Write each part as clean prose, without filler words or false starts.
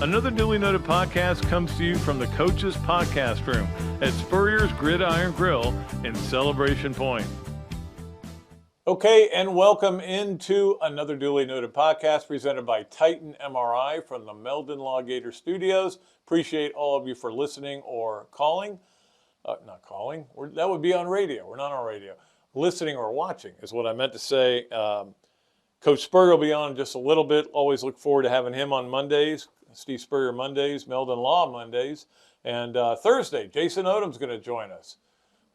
Another Dooley Noted podcast comes to you from the Coach's Podcast Room at Spurrier's Gridiron Grill in Celebration Point. Okay, and welcome into another Dooley Noted podcast presented by Titan MRI from the Meldon Law Gator Studios. Appreciate all of you for listening or calling. Not calling. That would be on radio. We're not on radio. Listening or watching is what I meant to say. Coach Spurrier will be on in just a little bit. Always look forward to having him on Mondays. Steve Spurrier Mondays, Meldon Law Mondays. And Thursday, Jason Odom's going to join us,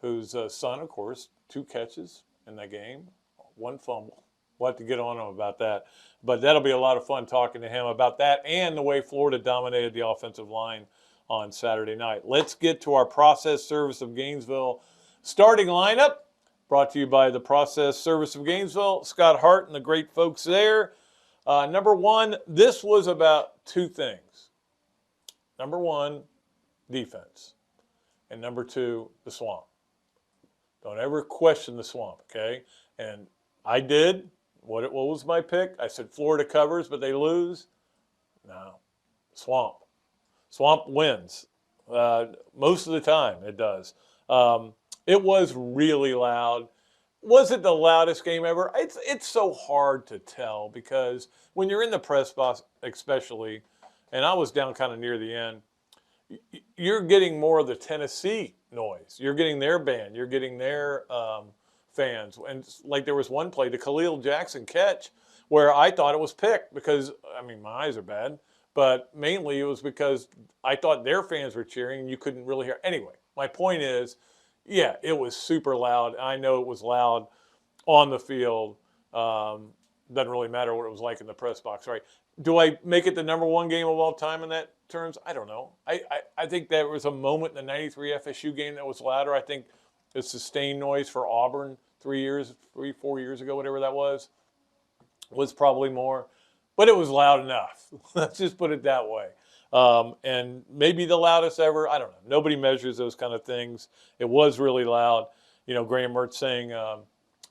whose son, of course, 2 catches in that game, 1 fumble. We'll have to get on him about that. But that'll be a lot of fun talking to him about that and the way Florida dominated the offensive line on Saturday night. Let's get to our Process Service of Gainesville starting lineup, brought to you by the Process Service of Gainesville, Scott Hart and the great folks there. Number one, this was about 2 things. Number 1, defense. And number 2, the swamp. Don't ever question the swamp, okay? And I did. What was my pick? I said Florida covers, but they lose. No, swamp. Swamp wins. Most of the time it does. It was really loud. Was it the loudest game ever? It's so hard to tell because when you're in the press box especially, and I was down kind of near the end, you're getting more of the Tennessee noise. You're getting their band. You're getting their fans. And like there was one play, the Khalil Jackson catch, where I thought it was picked because, I mean, my eyes are bad, but mainly it was because I thought their fans were cheering and you couldn't really hear. Anyway, my point is, yeah, it was super loud. I know it was loud on the field. Doesn't really matter what it was like in the press box, right? Do I make it the number 1 game of all time in that terms? I don't know. I think there was a moment in the 93 FSU game that was louder. I think the sustained noise for Auburn 4 years ago, whatever that was probably more. But it was loud enough. Let's just put it that way. And maybe the loudest ever. I don't know. Nobody measures those kind of things. It was really loud. You know, Graham Mertz saying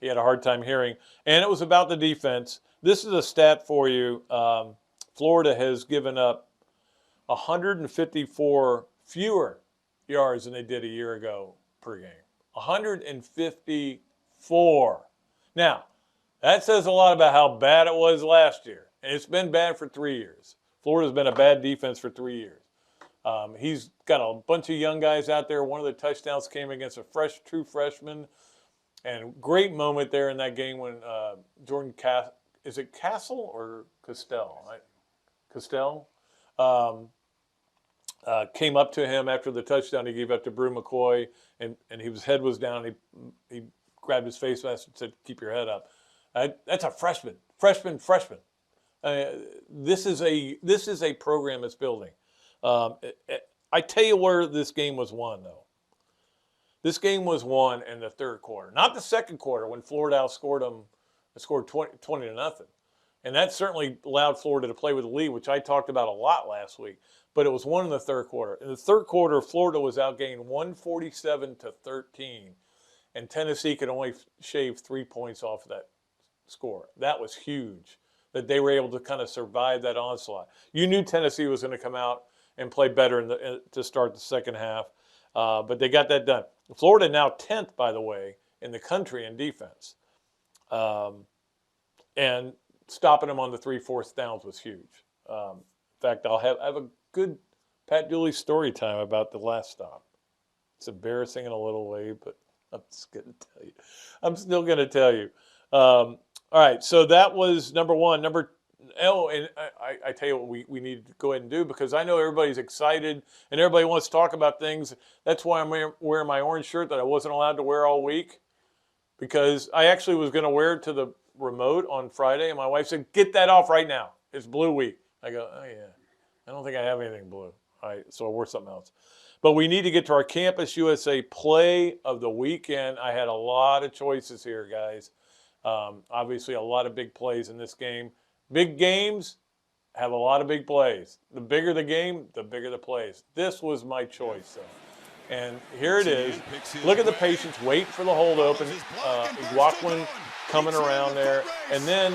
he had a hard time hearing. And it was about the defense. This is a stat for you. Florida has given up 154 fewer yards than they did a year ago per game. 154. Now, that says a lot about how bad it was last year. And it's been bad for 3 years. Florida's been a bad defense for 3 years. He's got a bunch of young guys out there. One of the touchdowns came against a true freshman. And great moment there in that game when Jordan is it Castle or Castell? Castell came up to him after the touchdown he gave up to Brew McCoy, and his head was down. He grabbed his face mask and said, "Keep your head up." That's a freshman. This is a program that's building. I tell you where this game was won, though. This game was won in the 3rd quarter, not the 2nd quarter when Florida outscored them. Scored 20-0, and that certainly allowed Florida to play with the lead, which I talked about a lot last week. But it was won in the 3rd quarter. In the 3rd quarter, Florida was outgained 147-13, and Tennessee could only shave 3 points off of that score. That was huge. That they were able to kind of survive that onslaught. You knew Tennessee was going to come out and play better to start the second half, but they got that done. Florida now 10th, by the way, in the country in defense. And stopping them on the 3 4th downs was huge. In fact, I have a good Pat Dooley story time about the last stop. It's embarrassing in a little way, but I'm just going to tell you. I'm still going to tell you. All right, so that was number 1. And I tell you what we need to go ahead and do, because I know everybody's excited and everybody wants to talk about things. That's why I'm wearing my orange shirt that I wasn't allowed to wear all week, because I actually was going to wear it to the remote on Friday, and my wife said, "Get that off right now. It's blue week." I go, "Oh, yeah. I don't think I have anything blue." All right, so I wore something else. But we need to get to our Campus USA play of the weekend. I had a lot of choices here, guys. Obviously, a lot of big plays in this game. Big games have a lot of big plays. The bigger the game, the bigger the plays. This was my choice, though. And here it is. Look at the patience. Wait for the hold open. Iguaquin coming around there. And then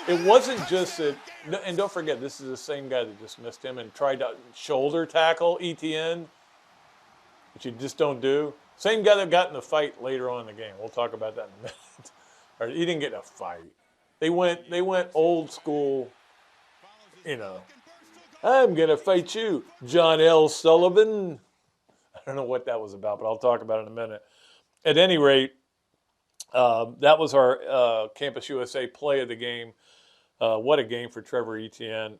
it wasn't just that, and don't forget, this is the same guy that just missed him and tried to shoulder tackle ETN, which you just don't do. Same guy that got in the fight later on in the game. We'll talk about that in a minute. Or he didn't get in a fight. They went old school, you know. I'm going to fight you, John L. Sullivan. I don't know what that was about, but I'll talk about it in a minute. At any rate, that was our Campus USA play of the game. What a game for Trevor Etienne.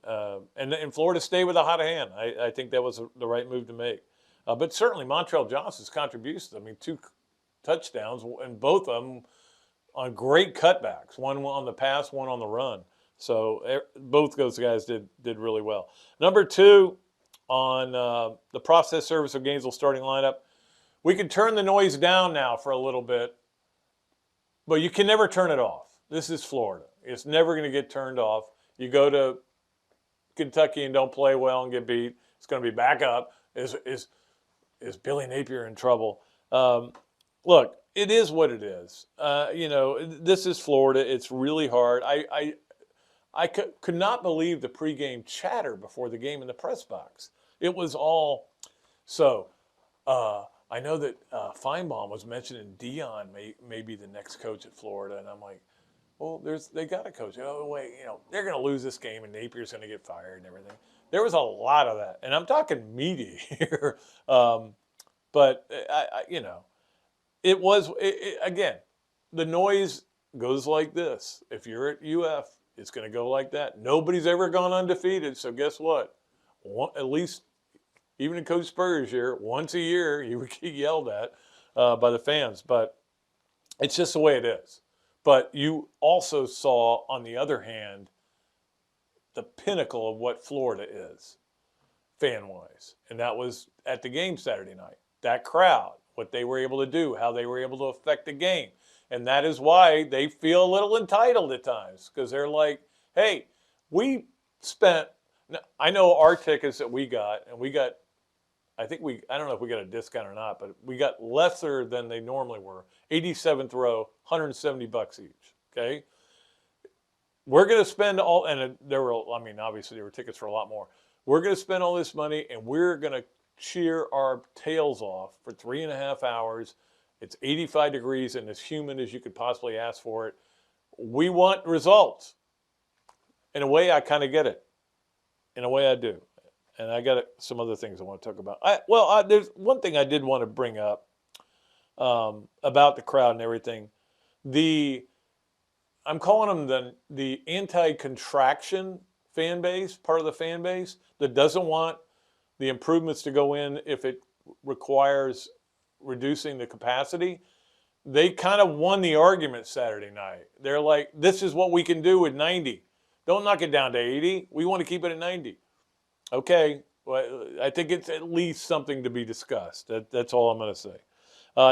And Florida stayed with a hot hand. I think that was the right move to make. But certainly Montrell Johnson's contributions, I mean, 2 touchdowns, and both of them on great cutbacks. One on the pass, one on the run. So both those guys did really well. Number 2 on the process service of Gainesville starting lineup. We can turn the noise down now for a little bit, but you can never turn it off. This is Florida. It's never going to get turned off. You go to Kentucky and don't play well and get beat, it's going to be back up. Is Billy Napier in trouble? Look, it is what it is. This is Florida. It's really hard. I could not believe the pregame chatter before the game in the press box. It was all so. I know that Feinbaum was mentioning Dion may be the next coach at Florida, and I'm like, well, they got a coach. Oh wait, they're going to lose this game, and Napier's going to get fired and everything. There was a lot of that, and I'm talking media here. But it was again, the noise goes like this. If you're at UF, it's going to go like that. Nobody's ever gone undefeated, so guess what? At least, even in Coach Spurrier's year, once a year you would get yelled at by the fans. But it's just the way it is. But you also saw, on the other hand, the pinnacle of what Florida is, fan-wise. And that was at the game Saturday night. That crowd, what they were able to do, how they were able to affect the game. And that is why they feel a little entitled at times, because they're like, hey, we spent – I know our tickets that we got, and we got – I don't know if we got a discount or not, but we got lesser than they normally were. 87th row, $170 each, okay? We're going to spend all – and obviously there were tickets for a lot more. We're going to spend all this money, and we're going to cheer our tails off for 3.5 hours. It's 85 degrees and as humid as you could possibly ask for it. We want results. In a way, I kind of get it. In a way, I do. And I got some other things I want to talk about. There's one thing I did want to bring up about the crowd and everything. I'm calling them the anti-contraction fan base, part of the fan base, that doesn't want the improvements to go in if it requires reducing the capacity. They kind of won the argument Saturday night. They're like, this is what we can do with 90. Don't knock it down to 80. We want to keep it at 90. Okay, well, I think it's at least something to be discussed. That's all I'm going to say.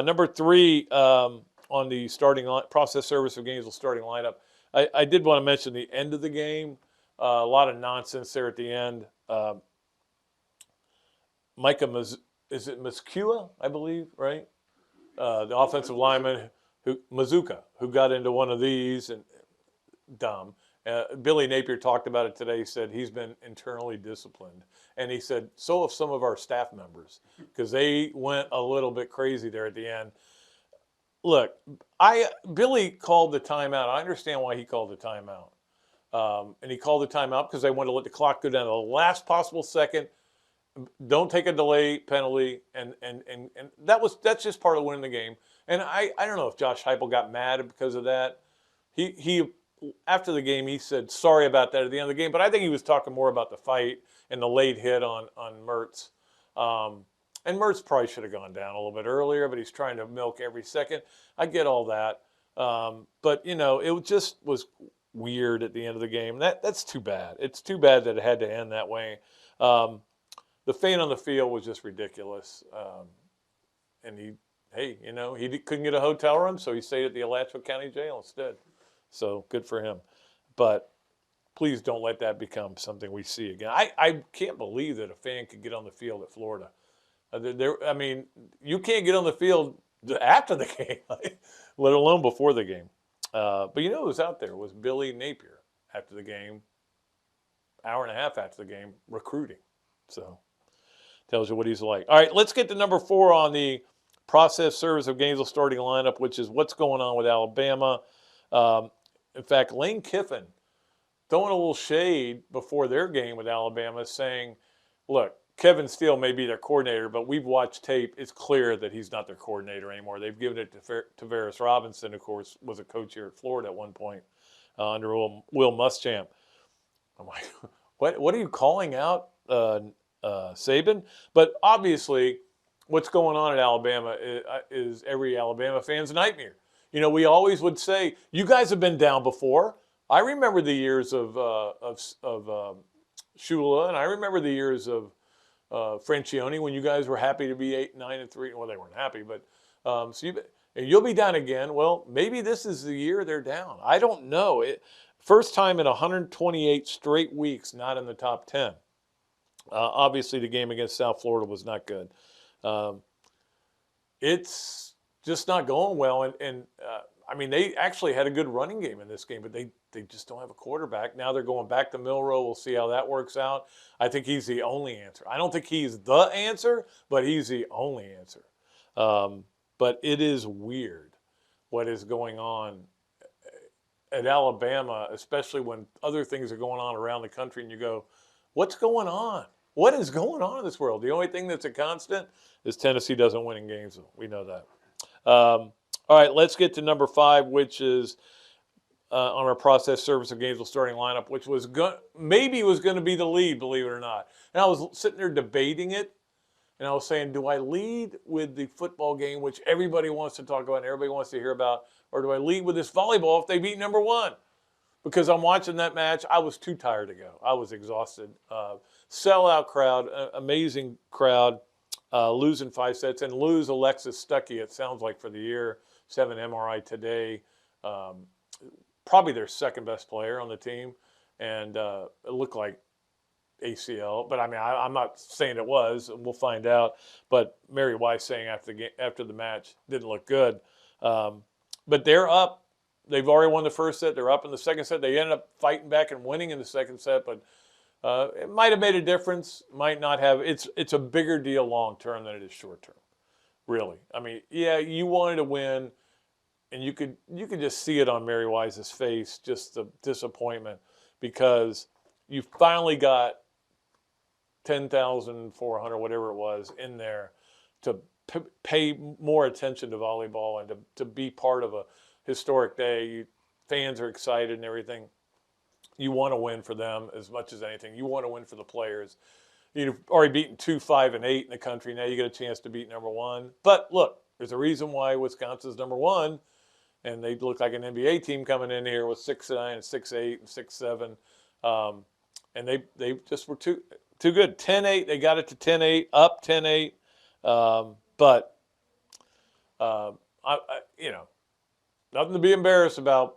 Number 3 on the starting process service of Gainesville starting lineup, I did want to mention the end of the game. A lot of nonsense there at the end. Is it Mazukua, I believe, right? The offensive lineman, Mazuka, who got into one of these, and dumb. Billy Napier talked about it today. He said he's been internally disciplined. And he said, so have some of our staff members, because they went a little bit crazy there at the end. Look, Billy called the timeout. I understand why he called the timeout. And he called the timeout because they wanted to let the clock go down to the last possible second. Don't take a delay penalty, and that's just part of winning the game. And I don't know if Josh Heupel got mad because of that. He after the game he said sorry about that at the end of the game, but I think he was talking more about the fight and the late hit on Mertz. And Mertz probably should have gone down a little bit earlier, but he's trying to milk every second. I get all that, but it just was weird at the end of the game. That's too bad. It's too bad that it had to end that way. The fan on the field was just ridiculous. And he couldn't get a hotel room, so he stayed at the Alachua County Jail instead. So good for him. But please don't let that become something we see again. I can't believe that a fan could get on the field at Florida. You can't get on the field after the game, let alone before the game. But you know who was out there was Billy Napier after the game, hour and a half after the game, recruiting. So tells you what he's like. All right, let's get to number 4 on the process service of Gainesville starting lineup, which is what's going on with Alabama. In fact, Lane Kiffin throwing a little shade before their game with Alabama, saying, look, Kevin Steele may be their coordinator, but we've watched tape. It's clear that he's not their coordinator anymore. They've given it to Tavares Robinson, of course, was a coach here at Florida at one point under Will Muschamp. I'm like, what are you calling out, Saban? But obviously, what's going on at Alabama is every Alabama fan's nightmare. You know, we always would say, you guys have been down before. I remember the years of Shula, and I remember the years of Francione when you guys were happy to be 8-9-3. Well, they weren't happy, but you'll be down again. Well, maybe this is the year they're down. I don't know. First time in 128 straight weeks not in the top 10. Obviously, the game against South Florida was not good. It's just not going well, and I mean, they actually had a good running game in this game, but they just don't have a quarterback. Now they're going back to Milroe. We'll see how that works out. I think he's the only answer. I don't think he's the answer, but he's the only answer. But it is weird what is going on at Alabama, especially when other things are going on around the country, and you go, what's going on? What is going on in this world? The only thing that's a constant is Tennessee doesn't win in Gainesville. We know that. All right, let's get to number 5, which is on our process service of Gainesville starting lineup, which was maybe was going to be the lead, believe it or not. And I was sitting there debating it, and I was saying, do I lead with the football game, which everybody wants to talk about and everybody wants to hear about, or do I lead with this volleyball if they beat number 1? Because I'm watching that match. I was too tired to go. I was exhausted. Sellout crowd, amazing crowd, losing 5 sets, and lose Alexis Stuckey, it sounds like, for the year. 7 MRI today. Probably their second best player on the team. And it looked like ACL. But, I mean, I'm not saying it was. We'll find out. But Mary Weiss saying after the match didn't look good. But they're up. They've already won the first set. They're up in the second set. They ended up fighting back and winning in the second set. But it might have made a difference. Might not have. It's a bigger deal long term than it is short term. Really. I mean, yeah, you wanted to win, and you could just see it on Mary Wise's face, just the disappointment, because you finally got 10,400, whatever it was, in there to pay more attention to volleyball and to be part of a historic day. Fans are excited and everything. You want to win for them as much as anything. You want to win for the players. You've already beaten 2, 5, and 8 in the country. Now you get a chance to beat number 1. But look, there's a reason why Wisconsin's number 1, and they look like an NBA team coming in here with 6'9", and 6'8", and 6'7", and they just were too good. 10-8, they got it to 10-8, up 10-8. But nothing to be embarrassed about.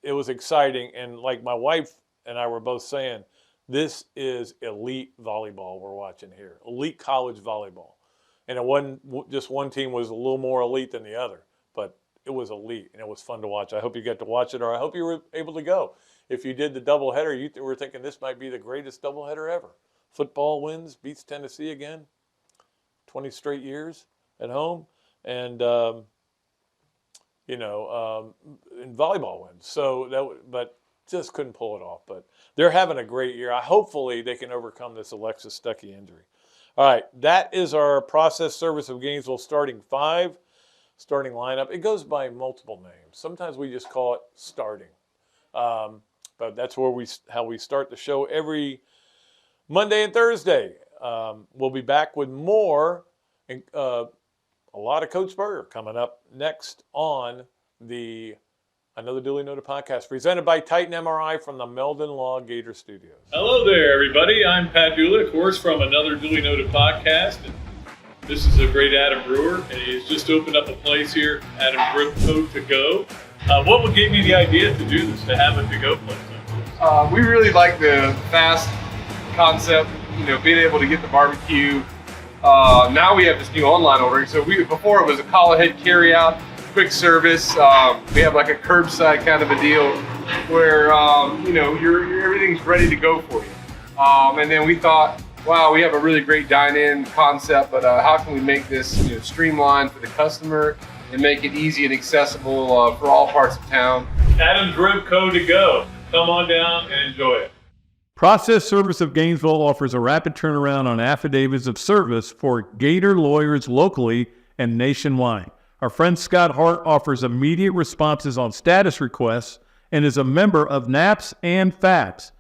It was exciting, and like my wife and I were both saying, this is elite volleyball we're watching here, elite college volleyball. And it wasn't just one team was a little more elite than the other, but it was elite, and it was fun to watch. I hope you get to watch it, or I hope you were able to go. If you did the doubleheader, you were thinking this might be the greatest doubleheader ever. Football wins, beats Tennessee again, 20 straight years at home, and and volleyball wins. So but just couldn't pull it off. But they're having a great year. Hopefully they can overcome this Alexis Stuckey injury. All right, that is our process service of Gainesville starting 5, starting lineup. It goes by multiple names. Sometimes we just call it starting. But that's how we start the show every Monday and Thursday. We'll be back with more. A lot of Coach Spurrier coming up next on another Dooley Noted podcast presented by Titan MRI from the Meldon Law Gator Studios. Hello there, everybody. I'm Pat Dooley, of course, from another Dooley Noted podcast. And this is a great Adam Brewer, and he's just opened up a place here, Adam Brewer To Go. What gave you the idea to do this, to have a to-go place? We really like the fast concept, being able to get the barbecue. Now we have this new online ordering. So before it was a call ahead carry out. quick service. We have like a curbside kind of a deal where everything's ready to go for you. And then we thought, wow, we have a really great dine-in concept, but how can we make this streamlined for the customer and make it easy and accessible for all parts of town? Adam's Rib Co. to go. Come on down and enjoy it. Process Service of Gainesville offers a rapid turnaround on affidavits of service for Gator lawyers locally and nationwide. Our friend Scott Hart offers immediate responses on status requests and is a member of NAPS and FAPS.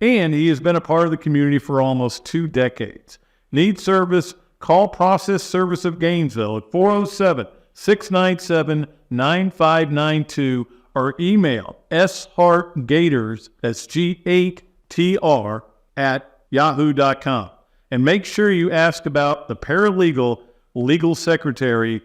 And he has been a part of the community for almost 2 decades. Need service? Call Process Service of Gainesville at 407-697-9592 or email shartgators, that's G8TR, at yahoo.com. And make sure you ask about the paralegal legal secretary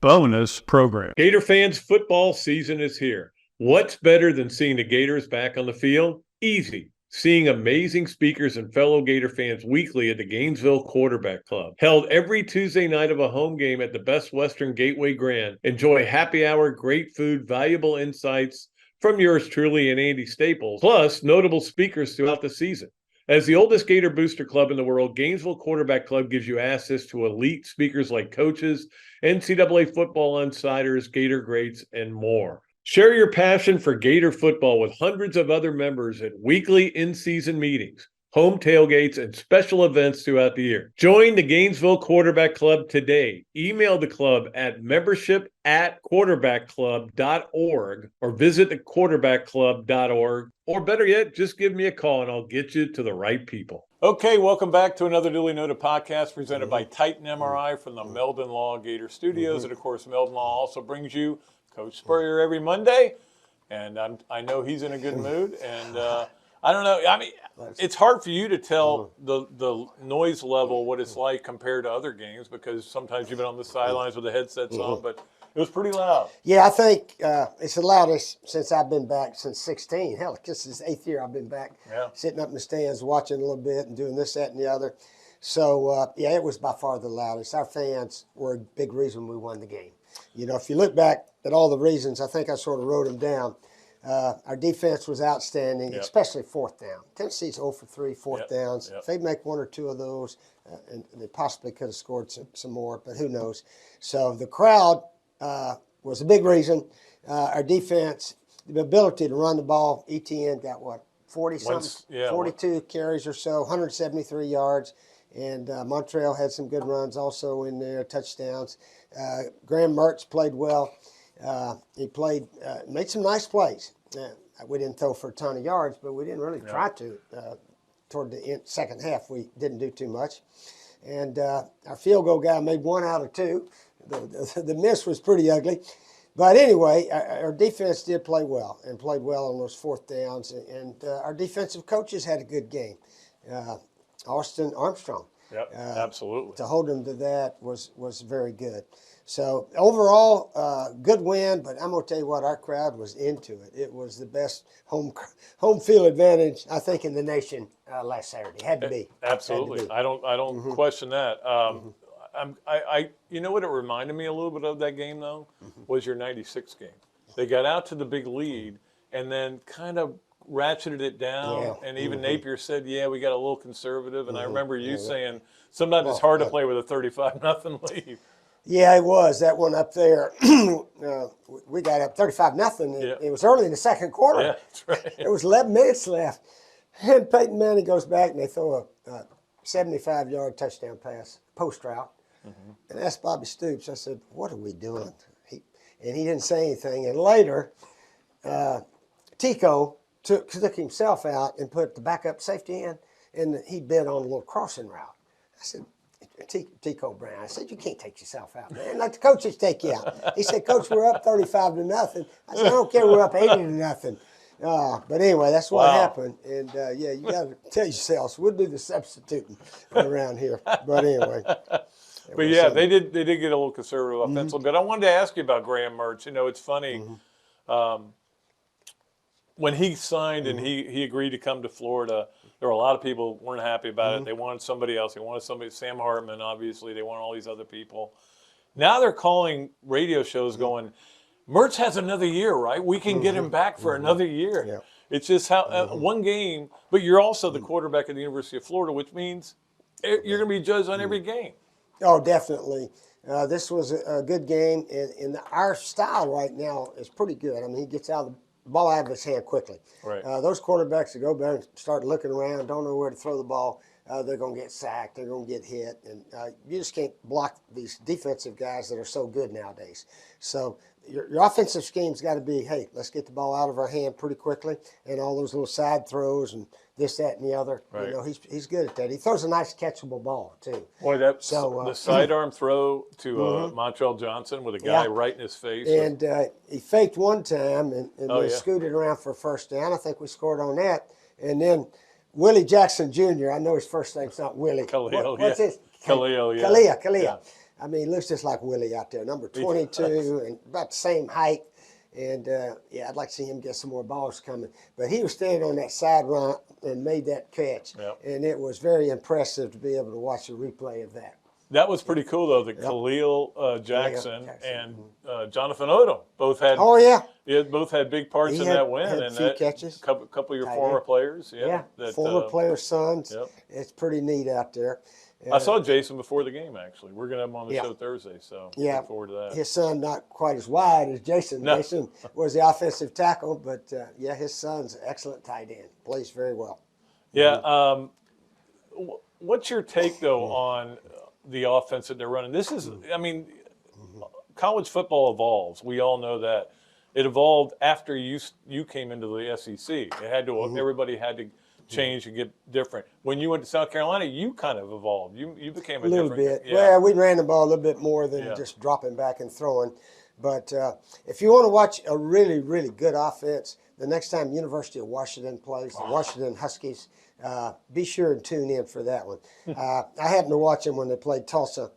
bonus program. Gator fans, football season is here. What's better than seeing the Gators back on the field? Easy. Seeing amazing speakers and fellow Gator fans weekly at the Gainesville Quarterback Club. Held every Tuesday night of a home game at the Best Western Gateway Grand. Enjoy happy hour, great food, valuable insights from yours truly and Andy Staples, plus notable speakers throughout the season. As the oldest Gator booster club in the world, Gainesville Quarterback Club gives you access to elite speakers like coaches, NCAA football insiders, Gator greats, and more. Share your passion for Gator football with hundreds of other members at weekly in-season meetings, home tailgates, and special events throughout the year. Join the Gainesville Quarterback Club today. Email the club at membership@quarterbackclub.org or visit thequarterbackclub.org. Or better yet, just give me a call and I'll get you to the right people. Okay, welcome back to another Dooley Noted podcast presented by Titan MRI from the Meldon Law Gator Studios. And of course, Meldon Law also brings you Coach Spurrier every Monday, and I know he's in a good mood. And I don't know. I mean, it's hard for you to tell the noise level what it's like compared to other games because sometimes you've been on the sidelines with the headsets on, but it was pretty loud. Yeah, I think it's the loudest since I've been back since 16. Hell, this is the 8th year I've been back, sitting up in the stands watching a little bit and doing this, that, and the other. So, yeah, it was by far the loudest. Our fans were a big reason we won the game. You know, if you look back at all the reasons, I think I sort of wrote them down. Our defense was outstanding, especially fourth down. Tennessee's 0 for 3 fourth downs. If they'd make 1 or 2 of those, and they possibly could have scored some more, but who knows. So the crowd was a big reason. Our defense, the ability to run the ball, ETN got what, 40-something, 42 carries or so, 173 yards. And Montreal had some good runs also in there, touchdowns. Graham Mertz played well. He played, made some nice plays. We didn't throw for a ton of yards, but we didn't really try to. Toward the second half, we didn't do too much. And our field goal guy made 1 out of 2. The miss was pretty ugly. But anyway, our defense did play well and played well on those fourth downs. And our defensive coaches had a good game. Austin Armstrong. Absolutely. To hold him to that was very good. So overall, good win, but I'm going to tell you what, our crowd was into it. It was the best home field advantage, I think, in the nation last Saturday. Had to be. Absolutely. To be. I don't question that. You know what it reminded me a little bit of that game, though, was your 96 game. They got out to the big lead and then kind of ratcheted it down, and even Napier said, we got a little conservative, and I remember you saying sometimes it's hard to play with a 35-0 lead. Yeah, it was. That one up there, we got up 35-0. It was early in the second quarter. Yeah, that's right. There was 11 minutes left. And Peyton Manning goes back, and they throw a 75-yard touchdown pass, post route. And I asked Bobby Stoops, I said, what are we doing? And he didn't say anything. And later, Tico took himself out and put the backup safety in, and he bid on a little crossing route. I said, Tico Brown, I said, you can't take yourself out, man. Let the coaches take you out. He said, Coach, we're up 35-0. I said, I don't care, we're up 80-0. But anyway, that's what happened. And, you got to tell yourselves, we'll do the substituting around here. But anyway. But yeah, they did get a little conservative offensively. But I wanted to ask you about Graham Mertz. You know, it's funny. When he signed and he agreed to come to Florida, there were a lot of people who weren't happy about it. They wanted somebody else. They wanted somebody, Sam Hartman, obviously. They wanted all these other people. Now they're calling radio shows going, Mertz has another year, right? We can get him back for another year. Yeah. It's just how one game, but you're also the quarterback at the University of Florida, which means you're going to be judged on every game. Oh, definitely. This was a good game, and our style right now is pretty good. I mean, he gets the ball out of his hand quickly. Right. Those quarterbacks that go back and start looking around, don't know where to throw the ball, they're going to get sacked, they're going to get hit, and you just can't block these defensive guys that are so good nowadays. So your offensive scheme's got to be, hey, let's get the ball out of our hand pretty quickly, and all those little side throws and this, that, and the other. Right. You know, he's good at that. He throws a nice catchable ball too. Boy, the sidearm throw to Montrell Johnson with a guy right in his face. And he faked one time and yeah. scooted around for a first down. I think we scored on that. And then Willie Jackson Jr., I know his first name's not Willie. Khalil, What's his? Khalil, yeah. Khalil. Yeah. I mean, he looks just like Willie out there, number 22 and about the same height. And, I'd like to see him get some more balls coming. But he was standing on that side run and made that catch. Yep. And it was very impressive to be able to watch a replay of that. That was pretty cool, though, that Khalil Jackson and Jonathan Odom both had both had big parts in that win. Had and a few catches. Couple of your former players. Former players' sons. Yep. It's pretty neat out there. I saw Jason before the game, actually. We're going to have him on the show Thursday, so look forward to that. His son not quite as wide as Jason. No. Jason was the offensive tackle, but, his son's an excellent tight end. Plays very well. Yeah. What's your take, though, on the offense that they're running? This is, I mean, college football evolves. We all know that. It evolved after you came into the SEC. It had to. Everybody had to change and get different. When you went to South Carolina, you kind of evolved. You became a little different. bit. Well, we ran the ball a little bit more than just dropping back and throwing. But if you want to watch a really, really good offense, the next time University of Washington plays, the Washington Huskies, be sure and tune in for that one. I happened to watch them when they played Tulsa,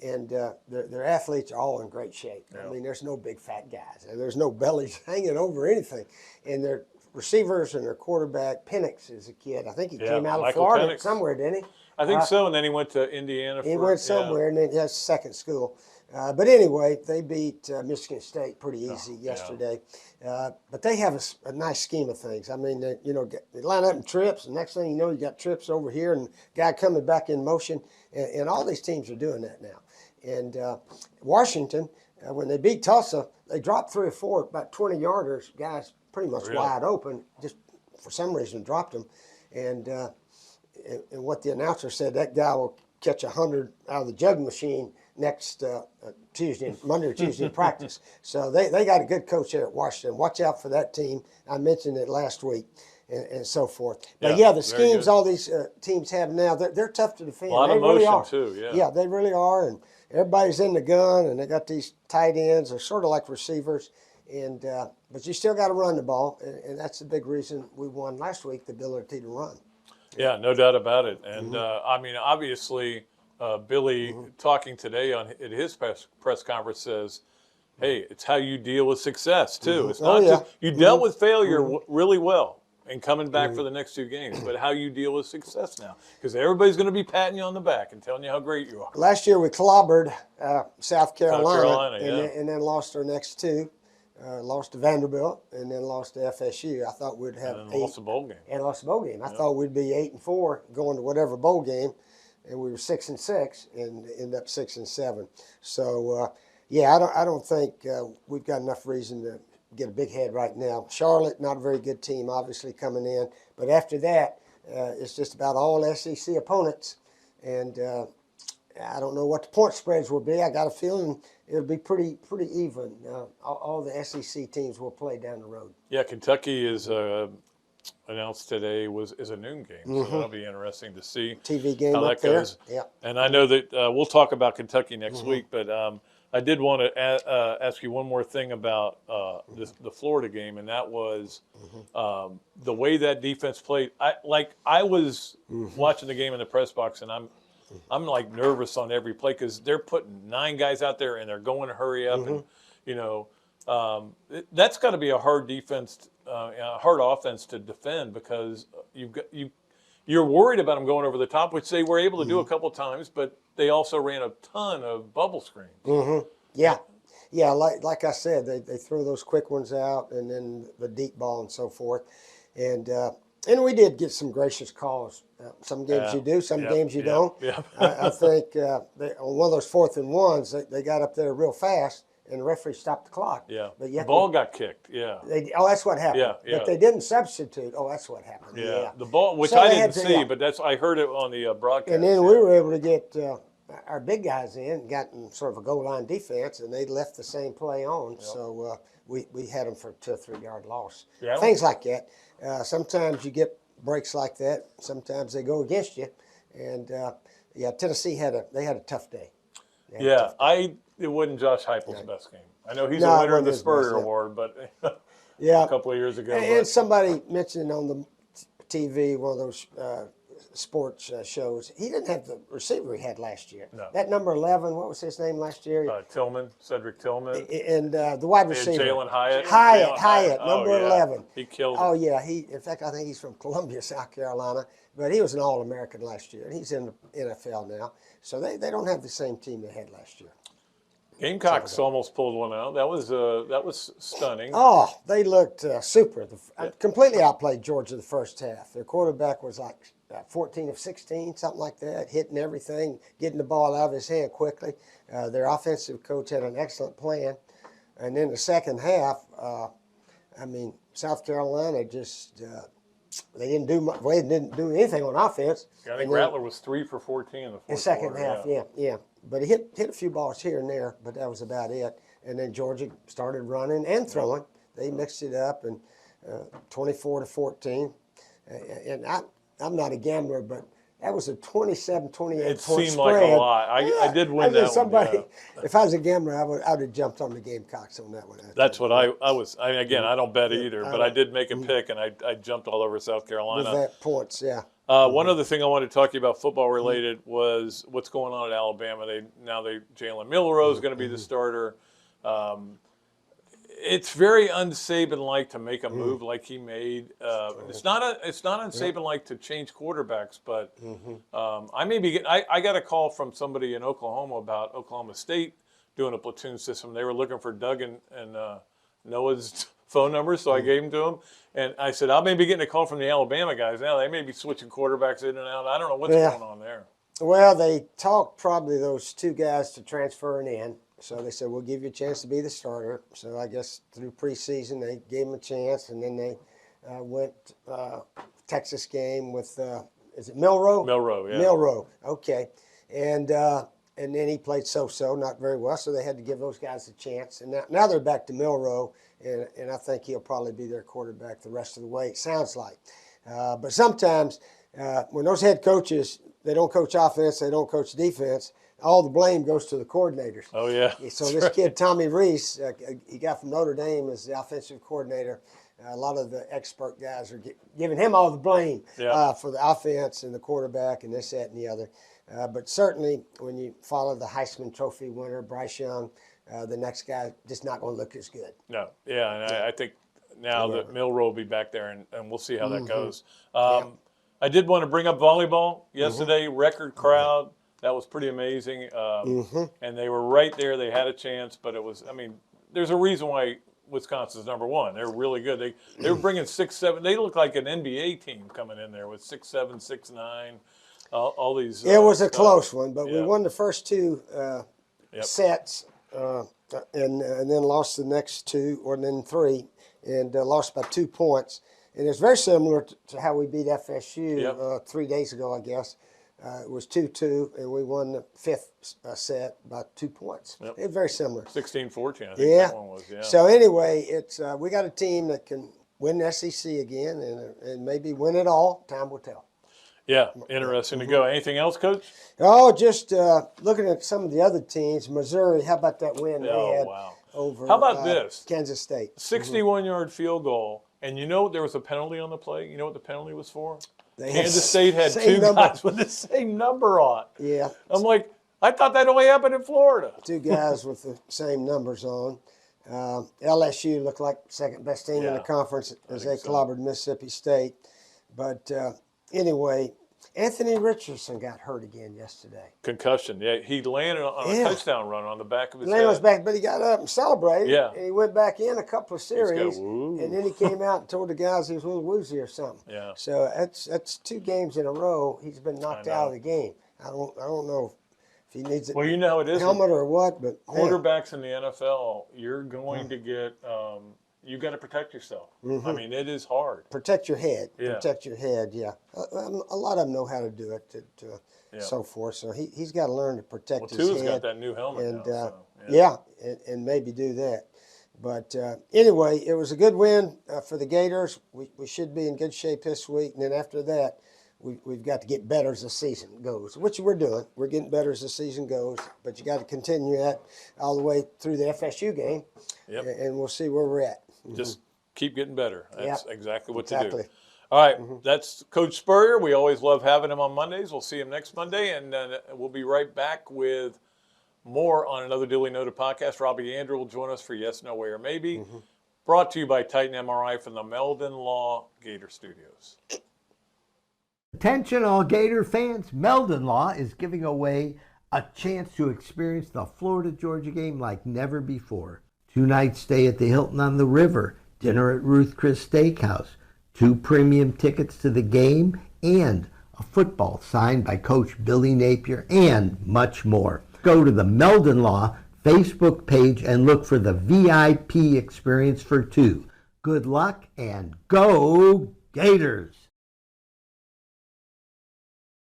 and their athletes are all in great shape. I mean, there's no big fat guys, and there's no bellies hanging over anything. And their receivers and their quarterback, Penix is a kid. I think he came out of Florida somewhere, didn't he? I think so, and then he went to Indiana. He went somewhere, and then he has a second school. But anyway, they beat Michigan State pretty easy yesterday. But they have a nice scheme of things. I mean, they line up in trips, and next thing you know, you got trips over here, and guy coming back in motion. And all these teams are doing that now. And Washington, when they beat Tulsa, they dropped 3 or 4 about 20-yarders. Guys pretty much wide open, just for some reason dropped them. And what the announcer said, that guy will catch 100 out of the jug machine next Monday or Tuesday in practice. So they got a good coach there at Washington. Watch out for that team. I mentioned it last week and so forth. But the schemes all these teams have now, they're tough to defend. A lot of motion too, Yeah, they really are. And everybody's in the gun, and they got these tight ends. They're sort of like receivers. And but you still got to run the ball, and that's the big reason we won last week, the ability to run. Yeah, no doubt about it. And I mean, obviously, Billy talking today at his press conference says, "Hey, it's how you deal with success too. It's not just you dealt with failure really well and coming back for the next 2 games, but how you deal with success now, because everybody's going to be patting you on the back and telling you how great you are." Last year we clobbered South Carolina, Carolina, and then lost our next 2. Lost to Vanderbilt and then lost to FSU. I thought we'd have and lost a bowl game. And lost a bowl game. I thought we'd be 8-4 going to whatever bowl game, and we were 6-6 and ended up 6-7. So I don't think we've got enough reason to get a big head right now. Charlotte, not a very good team, obviously coming in, but after that, it's just about all SEC opponents, and I don't know what the point spreads will be. I got a feeling it'll be pretty even. All the SEC teams will play down the road. Yeah, Kentucky is announced today is a noon game, so that'll be interesting to see TV game how that goes. Yeah, and I know that we'll talk about Kentucky next week, but I did want to ask you one more thing about the Florida game, and that was the way that defense played. I was watching the game in the press box, and I'm like nervous on every play because they're putting 9 guys out there and they're going to hurry up, and that's got to be a hard defense, a hard offense to defend, because you're worried about them going over the top, which they were able to do a couple times, but they also ran a ton of bubble screens. Yeah, yeah, like I said, they throw those quick ones out, and then the deep ball and so forth, and we did get some gracious calls. Some games you do, some games you don't. Yep. I think on one of those 4th and 1s, they got up there real fast, and the referee stopped the clock. Yeah. But The yet ball got kicked. Yeah. that's what happened. Yeah. But they didn't substitute. Oh, that's what happened. Yeah. The ball, which So I they didn't had to- see, yeah. but I heard it on the broadcast. And then we were able to get our big guys in, got in sort of a goal line defense, and they left the same play on. Yep. So we had them for a 2 or 3 yard loss. Yeah. Things like that. Sometimes you get breaks like that. Sometimes they go against you. And Tennessee had a tough day. It wasn't Josh Heupel's best game. I know he's a winner of the Spurrier Award, but a couple of years ago. And somebody mentioned on the TV, one of those sports shows, he didn't have the receiver he had last year. No. That number 11, what was his name last year? Cedric Tillman. And the wide receiver. Jalen Hyatt. Hyatt, number Oh, yeah. 11. He killed him. Oh, yeah. In fact, I think he's from Columbia, South Carolina. But he was an All-American last year. He's in the NFL now. So they don't have the same team they had last year. Gamecocks almost pulled one out. That was stunning. Oh, they looked super. Completely outplayed Georgia the first half. Their quarterback was like 14 of 16, something like that, hitting everything, getting the ball out of his hand quickly. Their offensive coach had an excellent plan. And then the second half, South Carolina just they didn't do much. They didn't do anything on offense. I think Rattler was 3 for 14 in the fourth second quarter. half. Yeah. But he hit a few balls here and there, but that was about it. And then Georgia started running and throwing. They mixed it up, and 24 to 14. And I'm not a gambler, but that was a 27-28 point It spread. seemed like a lot. I did win that one. Yeah. If I was a gambler, I would have jumped on the Gamecocks on that one. That's what I was. Again, I don't bet either, but I did make a pick, and I jumped all over South Carolina. With that points, yeah. One other thing I wanted to talk to you about football related was what's going on at Alabama. Jalen Milroe is going to be the starter. It's very un-Saban-like to make a move like he made. It's not un-Saban-like to change quarterbacks, but I got a call from somebody in Oklahoma about Oklahoma State doing a platoon system. They were looking for Doug and Noah's phone numbers, so I gave them to him. And I said, I may be getting a call from the Alabama guys now. They may be switching quarterbacks in and out. I don't know what's going on there. Well, they talked probably those 2 guys to transferring in. So they said, we'll give you a chance to be the starter. So I guess through preseason, they gave him a chance. And then they went Texas game with, is it Milroe? Milroe, yeah. Milroe, okay. And then he played so-so, not very well. So they had to give those guys a chance. And now they're back to Milroe. And I think he'll probably be their quarterback the rest of the way, it sounds like. But sometimes when those head coaches, they don't coach offense, they don't coach defense, all the blame goes to the coordinators. Oh, yeah. So this kid, Tommy Rees, he got from Notre Dame as the offensive coordinator. A lot of the expert guys are giving him all the blame for the offense and the quarterback and this, that, and the other. But certainly when you follow the Heisman Trophy winner, Bryce Young, the next guy just not going to look as good. No, yeah, and I think now that Milroe will be back there, and we'll see how that goes. I did want to bring up volleyball yesterday, record crowd. That was pretty amazing. And they were right there. They had a chance, but it was, there's a reason why Wisconsin's number 1. They're really good. They were bringing 6, 7. They look like an NBA team coming in there with 6'7", 6'9", all these. It was a close one, but we won the first 2 sets and then lost the next 2 or then 3 and lost by 2 points. And it's very similar to how we beat FSU 3 days ago, I guess. It was 2-2, and we won the 5th set by 2 points. It was very similar. 16-14, I think that one was, So anyway, it's we got a team that can win the SEC again and maybe win it all. Time will tell. Yeah, interesting to go. Anything else, Coach? Oh, just looking at some of the other teams. Missouri, how about that win they had over how about this? Kansas State? 61-yard field goal, and there was a penalty on the play? You know what the penalty was for? Kansas State had 2 guys with the same number on. Yeah. I'm like, I thought that only happened in Florida. 2 guys with the same numbers on. LSU looked like second best team in the conference as they clobbered Mississippi State. But anyway, Anthony Richardson got hurt again yesterday. Concussion. Yeah, he landed on a touchdown run on the back of his head. Landed on his back, but he got up and celebrated. Yeah. And he went back in a couple of series. Woo. And then he came out and told the guys he was a little woozy or something. Yeah. So that's 2 games in a row he's been knocked out of the game. I don't know if he needs Well, you know how it is. helmet or what, but Quarterbacks in the NFL, you're going to get you got to protect yourself. I mean, it is hard. protect your head. Yeah. Protect your head. Yeah. A lot of them know how to do it. So forth. So he's got to learn to protect his Tua's head. got that new helmet And now. So, and maybe do that. But anyway, it was a good win for the Gators. We should be in good shape this week, and then after that, we've got to get better as the season goes, which we're doing. We're getting better as the season goes, but you got to continue that all the way through the FSU game, and we'll see where we're at. Just keep getting better. That's exactly what to do. Exactly. All right, that's Coach Spurrier. We always love having him on Mondays. We'll see him next Monday, and then we'll be right back with more on another duly noted podcast. Robbie Andrew will join us for Yes, No Way, or Maybe. Brought to you by Titan MRI from the Meldon Law Gator Studios. Attention all Gator fans, Meldon Law is giving away a chance to experience the Florida-Georgia game like never before. 2-night stay at the Hilton on the River, dinner at Ruth Chris Steakhouse, 2 premium tickets to the game, and a football signed by Coach Billy Napier, and much more. Go to the Meldon Law Facebook page and look for the VIP experience for 2. Good luck and go Gators!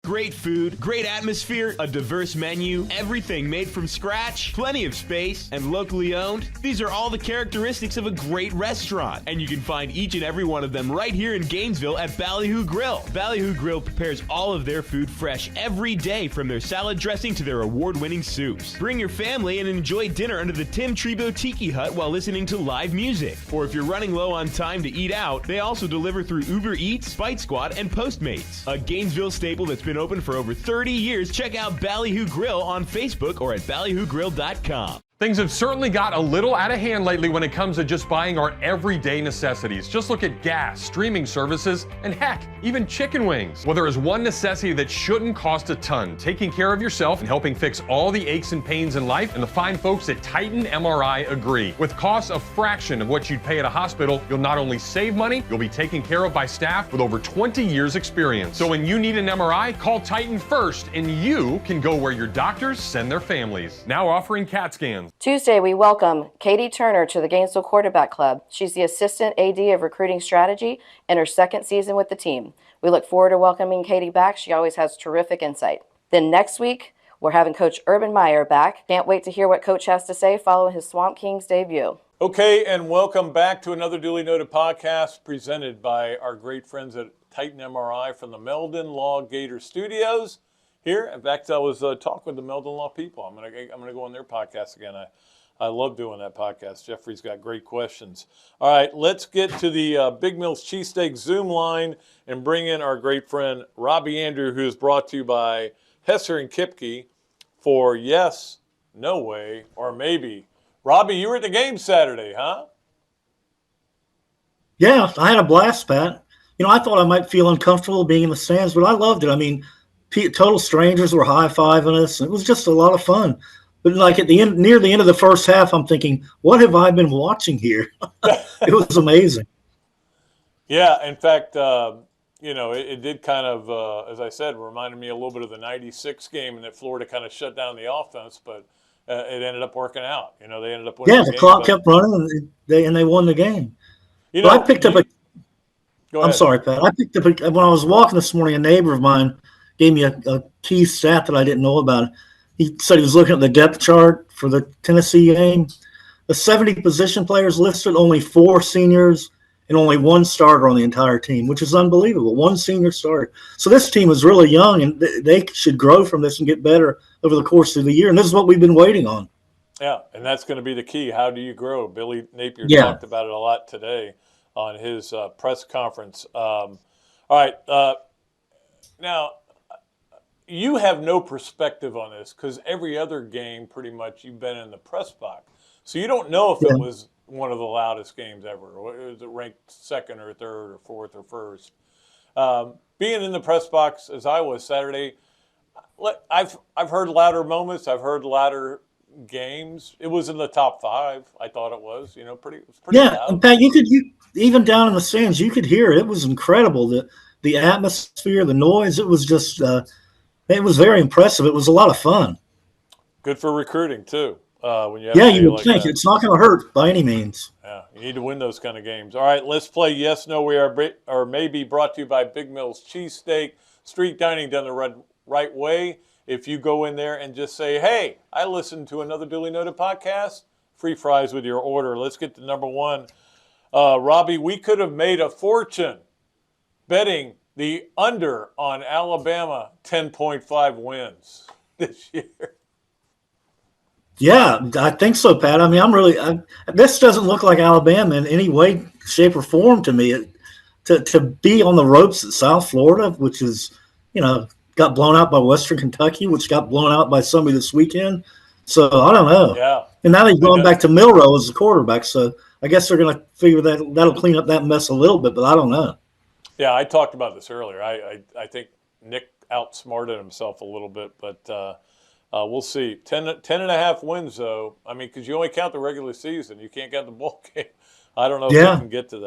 Great food, great atmosphere, a diverse menu, everything made from scratch, plenty of space, and locally owned. These are all the characteristics of a great restaurant, and you can find each and every one of them right here in Gainesville at Ballyhoo Grill. Ballyhoo Grill prepares all of their food fresh every day, from their salad dressing to their award-winning soups. Bring your family and enjoy dinner under the Tim Trebo Tiki Hut while listening to live music. Or if you're running low on time to eat out, they also deliver through Uber Eats, Bite Squad, and Postmates. A Gainesville staple that's been open for over 30 years. Check out Ballyhoo Grill on Facebook or at ballyhoogrill.com. Things have certainly got a little out of hand lately when it comes to just buying our everyday necessities. Just look at gas, streaming services, and heck, even chicken wings. Well, there is one necessity that shouldn't cost a ton: taking care of yourself and helping fix all the aches and pains in life, and the fine folks at Titan MRI agree. With costs a fraction of what you'd pay at a hospital, you'll not only save money, you'll be taken care of by staff with over 20 years experience. So when you need an MRI, call Titan first, and you can go where your doctors send their families. Now offering CAT scans. Tuesday, we welcome Katie Turner to the Gainesville Quarterback Club. She's the Assistant AD of Recruiting Strategy in her 2nd season with the team. We look forward to welcoming Katie back. She always has terrific insight. Then next week, we're having Coach Urban Meyer back. Can't wait to hear what Coach has to say following his Swamp Kings debut. Okay, and welcome back to another duly noted podcast presented by our great friends at Titan MRI from the Meldon Law Gator Studios. Here, in fact, I was talking with the Meldon Law people. I'm gonna go on their podcast again. I love doing that podcast. Jeffrey's got great questions. All right, let's get to the Big Mills Cheesesteaks Zoom line and bring in our great friend Robbie Andrew, who is brought to you by Hesser and Kipke for Yes, No Way, or Maybe. Robbie, you were at the game Saturday, huh? Yeah, I had a blast, Pat. You know, I thought I might feel uncomfortable being in the stands, but I loved it. I mean, total strangers were high-fiving us. It was just a lot of fun. But like at the end, near the end of the first half, I'm thinking, what have I been watching here? It was amazing. Yeah, in fact, it did kind of, as I said, reminded me a little bit of the '96 game, and that Florida kind of shut down the offense, but it ended up working out. You know, they ended up winning. Yeah, the clock kept running, and they won the game. You know, I picked up a. Go ahead. I'm sorry, Pat. I picked up when I was walking this morning. A neighbor of mine gave me a key stat that I didn't know about. He said he was looking at the depth chart for the Tennessee game. The 70 position players listed, only 4 seniors and only 1 starter on the entire team, which is unbelievable. 1 senior starter. So this team is really young, and they should grow from this and get better over the course of the year. And this is what we've been waiting on. Yeah, and that's going to be the key. How do you grow? Billy Napier talked about it a lot today on his press conference. All right. Now, you have no perspective on this because every other game, pretty much, you've been in the press box. So you don't know if it was one of the loudest games ever. Or was it ranked 2nd or 3rd or 4th or 1st? Being in the press box as I was Saturday, I've heard louder moments. I've heard louder games. It was in the top 5. I thought it was. It was pretty Yeah, loud. and Pat, even down in the stands, you could hear it. It was incredible. The atmosphere, the noise. It was just it was very impressive. It was a lot of fun. Good for recruiting too. When you have Yeah, a day you would like think that. it's not going to hurt by any means. Yeah, you need to win those kind of games. All right, let's play Yes, No, We Are, or Maybe, brought to you by Big Mill's Cheesesteak. Street dining done the right way. If you go in there and just say, hey, I listened to another Duly Noted podcast, free fries with your order. Let's get to number 1. Robbie, we could have made a fortune betting the under on Alabama 10.5 wins this year. Yeah, I think so, Pat. I mean, this doesn't look like Alabama in any way, shape, or form to me. To be on the ropes at South Florida, which is, got blown out by Western Kentucky, which got blown out by somebody this weekend. So I don't know. Yeah. And now they've gone back to Milroe as the quarterback. So I guess they're going to figure that'll clean up that mess a little bit, but I don't know. Yeah, I talked about this earlier. I think Nick outsmarted himself a little bit, but we'll see. 10.5 wins, though. I mean, because you only count the regular season. You can't count the bowl game. I don't know if they can get to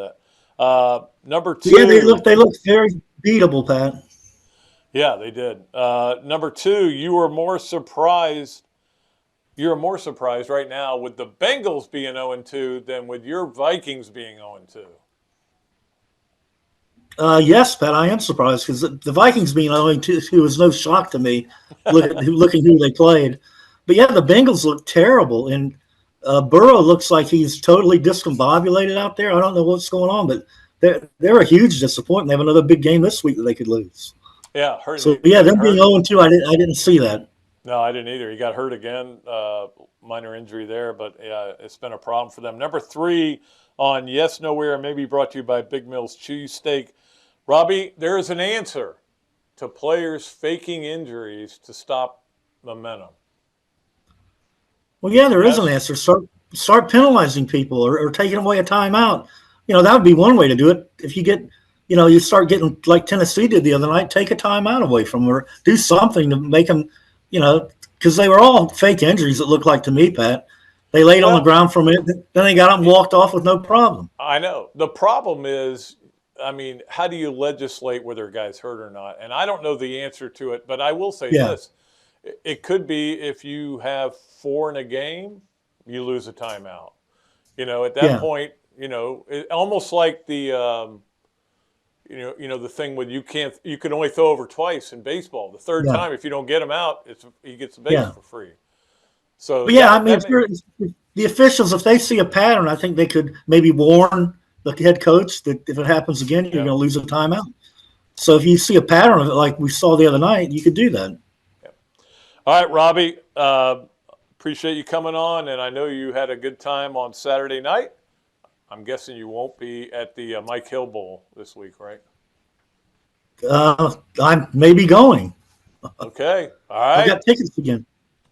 that. Number 2. Yeah, they look very beatable, Pat. Yeah, they did. Number 2, you are more surprised right now with the Bengals being 0-2 than with your Vikings being 0-2. Yes, Pat, I am surprised because the Vikings being 0-2 was no shock to me, looking who they played. But yeah, the Bengals look terrible, and Burrow looks like he's totally discombobulated out there. I don't know what's going on, but they're a huge disappointment. They have another big game this week that they could lose. Yeah, So yeah, them being 0-2, I didn't see that. No, I didn't either. He got hurt again, minor injury there, but yeah, it's been a problem for them. Number 3 on Yes, Nowhere, maybe brought to you by Big Mill's Cheesesteak. Robbie, there is an answer to players faking injuries to stop momentum. Well, yeah, there is an answer. Start penalizing people or taking away a timeout. That would be one way to do it. If you get, you start getting like Tennessee did the other night, take a timeout away from them or do something to make them, because they were all fake injuries, it looked like to me, Pat. They laid on the ground for a minute, then they got up and walked off with no problem. I know. The problem is, I mean, how do you legislate whether a guy's hurt or not? And I don't know the answer to it, but I will say this. It could be if you have 4 in a game, you lose a timeout. At that point, it, almost like the the thing with you can only throw over twice in baseball. The third time, if you don't get him out, he gets the base for free. So the officials, if they see a pattern, I think they could maybe warn the head coach that if it happens again, you're going to lose a timeout. So if you see a pattern of it, like we saw the other night, you could do that. Yeah. All right, Robbie. Appreciate you coming on, and I know you had a good time on Saturday night. I'm guessing you won't be at the Mike Hill Bowl this week, right? I'm maybe going. Okay. All right. I got tickets again.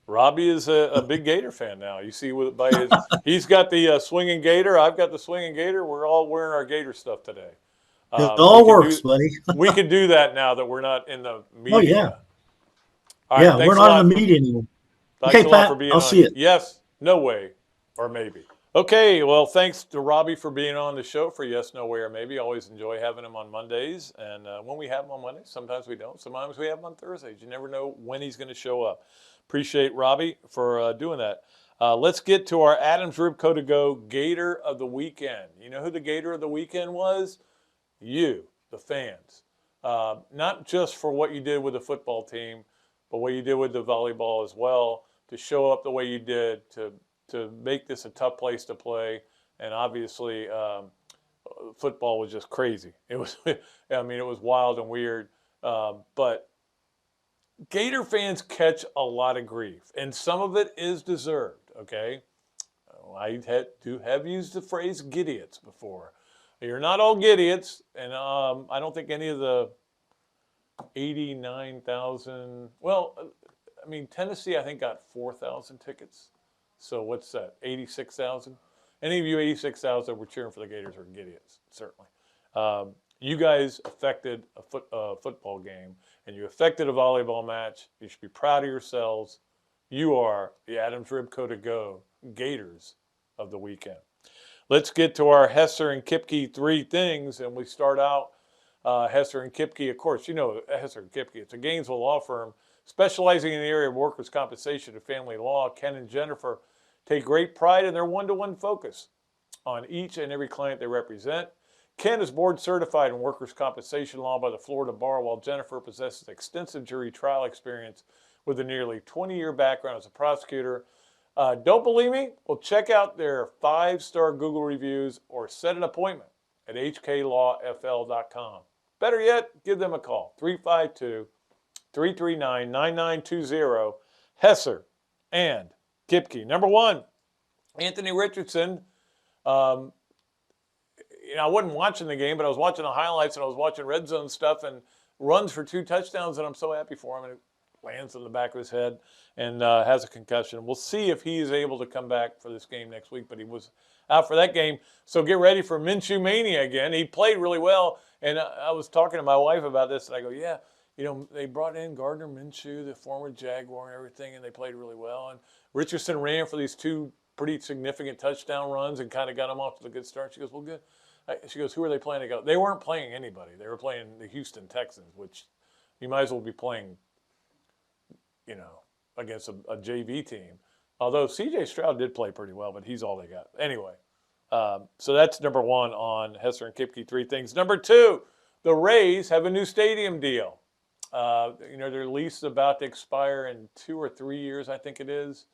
Robbie is a big Gator fan now. You see, he's got the swinging Gator. I've got the swinging Gator. We're all wearing our Gator stuff today. It all works, buddy. We can do that now that we're not in the media. Oh, yeah. All right, we're not in the media anymore. Thanks a lot Pat, for being I'll on. see you. Yes, no way, or maybe. Okay, well, thanks to Robbie for being on the show for Yes, No Way, or Maybe. Always enjoy having him on Mondays. And when we have him on Mondays, sometimes we don't. Sometimes we have him on Thursdays. You never know when he's going to show up. Appreciate Robbie for doing that. Let's get to our Adams Ribco to Go Gator of the Weekend. You know who the Gator of the Weekend was? You, the fans. Not just for what you did with the football team, but what you did with the volleyball as well, to show up the way you did, to make this a tough place to play. And obviously, football was just crazy. It was, it was wild and weird. But Gator fans catch a lot of grief, and some of it is deserved, okay? I do have used the phrase gidiots before. You're not all gidiots, and I don't think any of the 89,000, Tennessee, I think, got 4,000 tickets. So what's that, 86,000? Any of you 86,000 were cheering for the Gators are gidiots, certainly. you guys affected a football game, and you affected a volleyball match. You should be proud of yourselves. You are the Adams Ribco to Go Gators of the weekend. Let's get to our Hesser and Kipke 3 things, and we start out Hesser and Kipke. Of course, you know Hesser and Kipke. It's a Gainesville law firm specializing in the area of workers' compensation and family law. Ken and Jennifer take great pride in their one-to-one focus on each and every client they represent. Ken is board certified in workers' compensation law by the Florida Bar, while Jennifer possesses extensive jury trial experience with a nearly 20-year background as a prosecutor. Don't believe me? Well, check out their 5-star Google reviews or set an appointment at hklawfl.com. Better yet, give them a call, 352-339-9920, Hesser and Kipke. Number 1, Anthony Richardson. I wasn't watching the game, but I was watching the highlights and I was watching red zone stuff, and runs for 2 touchdowns, and I'm so happy for him. And it lands on the back of his head and has a concussion. We'll see if he is able to come back for this game next week, but he was out for that game. So get ready for Minshew Mania again. He played really well, and I was talking to my wife about this, and I go, yeah, they brought in Gardner Minshew, the former Jaguar and everything, and they played really well. And Richardson ran for these 2 pretty significant touchdown runs and kind of got them off to a good start. She goes, well, good. She goes, who are they playing? I go, they weren't playing anybody. They were playing the Houston Texans, which you might as well be playing, against a JV team. Although C.J. Stroud did play pretty well, but he's all they got. Anyway, so that's number 1 on Hesser and Kipke 3 things. Number 2, the Rays have a new stadium deal. Their lease is about to expire in 2 or 3 years, I think it is.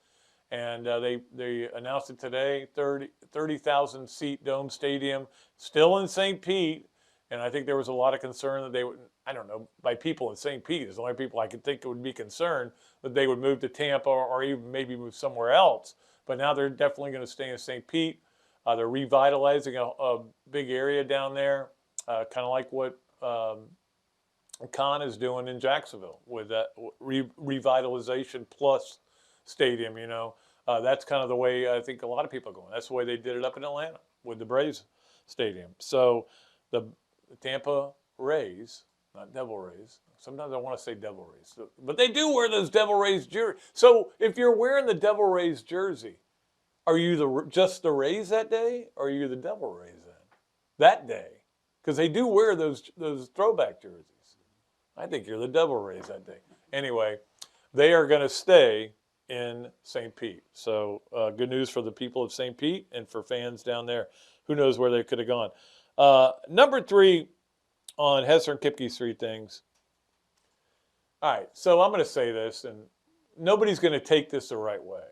And they announced it today, 30,000 seat dome stadium, still in St. Pete. And I think there was a lot of concern that they would, I don't know, by people in St. Pete, is the only people I could think would be concerned that they would move to Tampa or even maybe move somewhere else. But now they're definitely going to stay in St. Pete. They're revitalizing a big area down there, kind of like what Con is doing in Jacksonville with that revitalization plus stadium. That's kind of the way I think a lot of people are going. That's the way they did it up in Atlanta with the Braves Stadium. So the Tampa Rays, not Devil Rays. Sometimes I want to say Devil Rays, but they do wear those Devil Rays jerseys. So if you're wearing the Devil Rays jersey, are you just the Rays that day, or are you the Devil Rays that day? Because they do wear those throwback jerseys. I think you're the Devil Rays that day. Anyway, they are going to stay in St. Pete. So good news for the people of St. Pete and for fans down there. Who knows where they could have gone. Number 3 on Hesser and Kipke's 3 things. All right, so I'm going to say this, and nobody's going to take this the right way.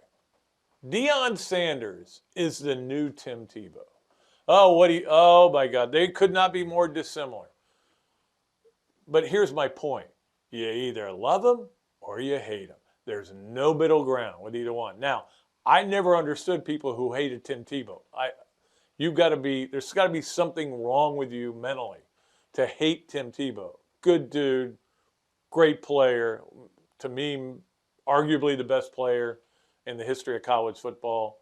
Deion Sanders is the new Tim Tebow. Oh my God, they could not be more dissimilar. But here's my point. You either love him or you hate him. There's no middle ground with either one. Now, I never understood people who hated Tim Tebow. There's got to be something wrong with you mentally to hate Tim Tebow. Good dude, great player. To me, arguably the best player in the history of college football.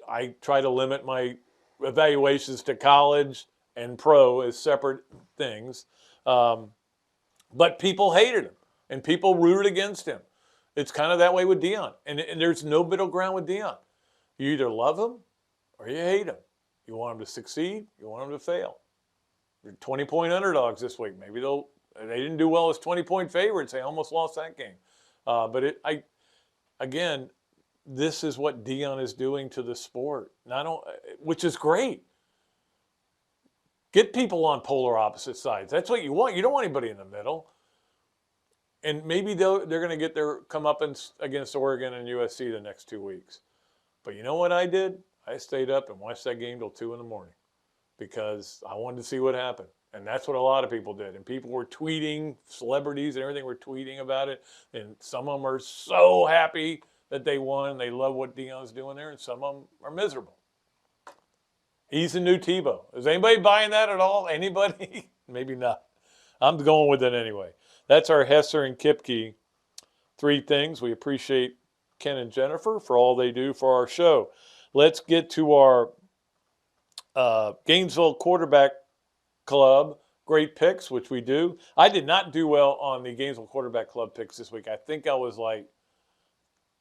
I try to limit my evaluations to college and pro as separate things. But people hated him, and people rooted against him. It's kind of that way with Deion. And there's no middle ground with Deion. You either love him or you hate him. You want him to succeed, you want him to fail. They're 20-point underdogs this week. Maybe they didn't do well as 20-point favorites. They almost lost that game. Again, this is what Deion is doing to the sport, which is great. Get people on polar opposite sides. That's what you want. You don't want anybody in the middle. And maybe they're going to get their comeuppance against Oregon and USC the next 2 weeks. But you know what I did? I stayed up and watched that game till 2 in the morning because I wanted to see what happened. And that's what a lot of people did. And people were tweeting, celebrities and everything were tweeting about it. And some of them are so happy that they won. They love what Deion's doing there. And some of them are miserable. He's the new Tebow. Is anybody buying that at all? Anybody? Maybe not. I'm going with it anyway. That's our Hesser and Kipke 3 things. We appreciate Ken and Jennifer for all they do for our show. Let's get to our Gainesville quarterback Club great picks, which we do. I did not do well on the Gainesville Quarterback Club picks this week. I think I was like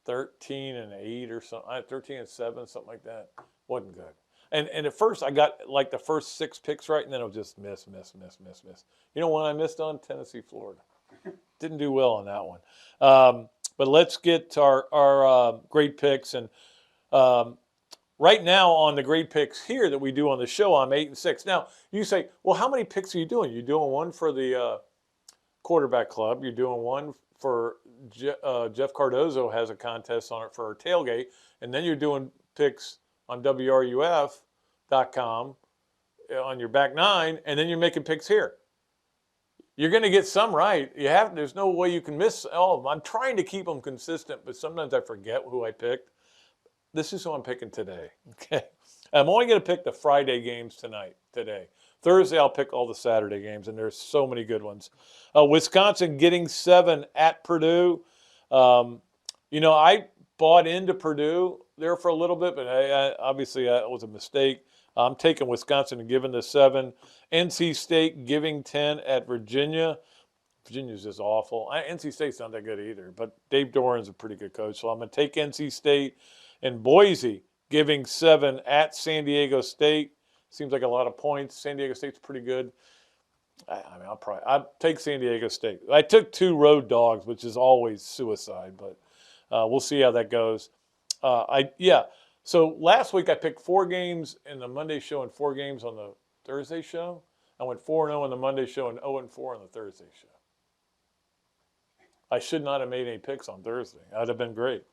13-8 or something. 13-7, something like that. Wasn't good. And at first I got like the first 6 picks right, and then it was just miss. You know when I missed on? Tennessee, Florida. Didn't do well on that one. But let's get to our great picks. And right now on the great picks here that we do on the show, I'm 8-6. Now you say, well, how many picks are you doing? You're doing one for the Quarterback Club. You're doing one for Jeff Cardozo has a contest on it for our tailgate, and then you're doing picks on WRUF.com on your back 9, and then you're making picks here. You're going to get some right. There's no way you can miss all of them. I'm trying to keep them consistent, but sometimes I forget who I picked. This is who I'm picking today. Okay, I'm only going to pick the Friday games today. Thursday, I'll pick all the Saturday games, and there's so many good ones. Wisconsin getting 7 at Purdue. I bought into Purdue there for a little bit, but obviously that was a mistake. I'm taking Wisconsin and giving the 7. NC State giving 10 at Virginia. Virginia's just awful. NC State's not that good either, but Dave Doran's a pretty good coach, so I'm going to take NC State. And Boise giving 7 at San Diego State. Seems like a lot of points. San Diego State's pretty good. I'll take San Diego State. I took 2 road dogs, which is always suicide, but we'll see how that goes. So last week I picked 4 games in the Monday show and 4 games on the Thursday show. I went 4-0 on the Monday show and 0-4 on the Thursday show. I should not have made any picks on Thursday. That would have been great.